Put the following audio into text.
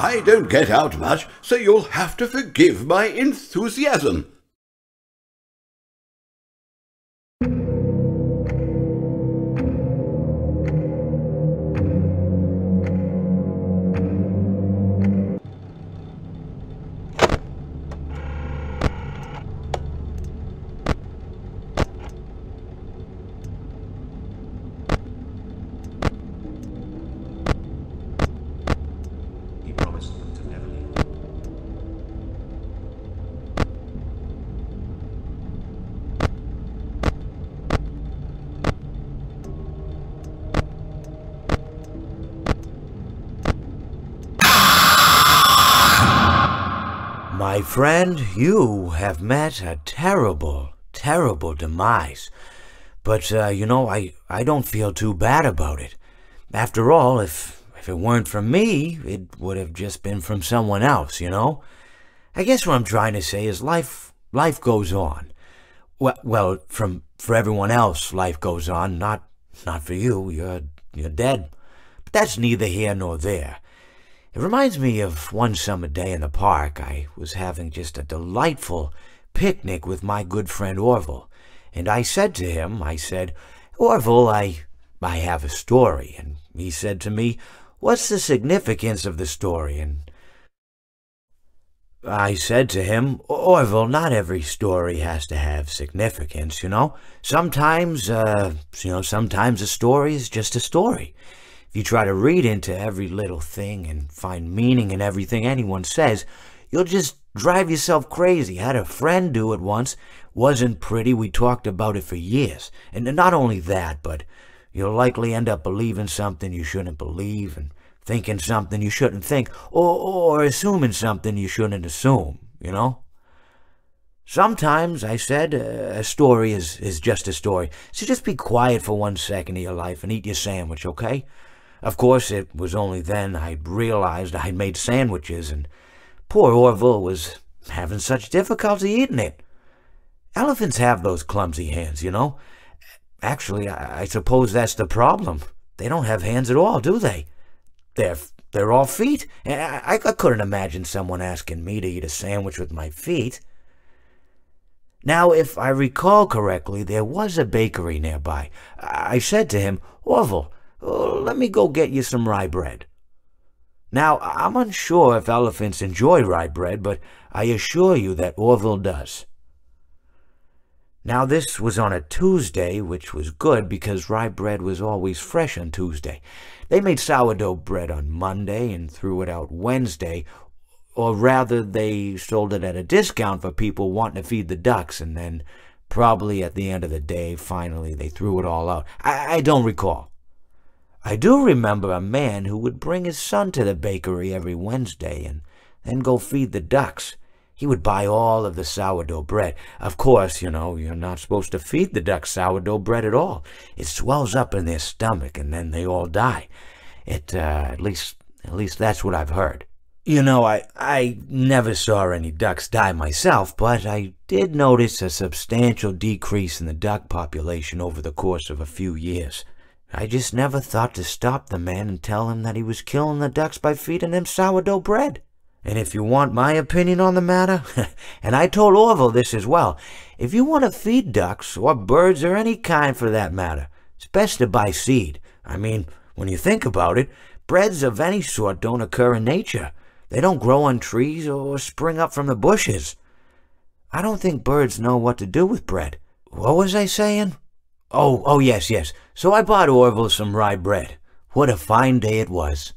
I don't get out much, so you'll have to forgive my enthusiasm. My friend, you have met a terrible, terrible demise. But, you know, I don't feel too bad about it. After all, if it weren't from me, it would have just been from someone else, you know? I guess what I'm trying to say is life goes on. Well, for everyone else, life goes on, not for you. You're dead. But that's neither here nor there. It reminds me of one summer day in the park. I was having just a delightful picnic with my good friend Orville. And I said to him, Orville, I have a story. And he said to me, what's the significance of the story? And I said to him, Orville, not every story has to have significance, you know? Sometimes a story is just a story. If you try to read into every little thing and find meaning in everything anyone says, you'll just drive yourself crazy. I had a friend do it once. Wasn't pretty. We talked about it for years. And not only that, but you'll likely end up believing something you shouldn't believe and thinking something you shouldn't think, or assuming something you shouldn't assume, you know? Sometimes, I said, a story is just a story. So just be quiet for 1 second of your life and eat your sandwich, okay? Of course, it was only then I realized I'd made sandwiches, and poor Orville was having such difficulty eating it. Elephants have those clumsy hands, you know? Actually, I suppose that's the problem. They don't have hands at all, do they? They're all feet. I couldn't imagine someone asking me to eat a sandwich with my feet. Now, if I recall correctly, there was a bakery nearby. I said to him, Orville, let me go get you some rye bread. Now, I'm unsure if elephants enjoy rye bread, but I assure you that Orville does. Now, this was on a Tuesday, which was good because rye bread was always fresh on Tuesday. They made sourdough bread on Monday and threw it out Wednesday, or rather, they sold it at a discount for people wanting to feed the ducks, and then probably at the end of the day, finally, they threw it all out. I don't recall. I do remember a man who would bring his son to the bakery every Wednesday and then go feed the ducks. He would buy all of the sourdough bread. Of course, you know, you're not supposed to feed the ducks sourdough bread at all. It swells up in their stomach and then they all die. At least that's what I've heard. You know, I never saw any ducks die myself, but I did notice a substantial decrease in the duck population over the course of a few years. I just never thought to stop the man and tell him that he was killing the ducks by feeding them sourdough bread. And if you want my opinion on the matter, and I told Orville this as well, if you want to feed ducks, or birds, or any kind for that matter, it's best to buy seed. I mean, when you think about it, breads of any sort don't occur in nature. They don't grow on trees or spring up from the bushes. I don't think birds know what to do with bread. What was I saying? Oh, yes. So I bought Orville some rye bread. What a fine day it was.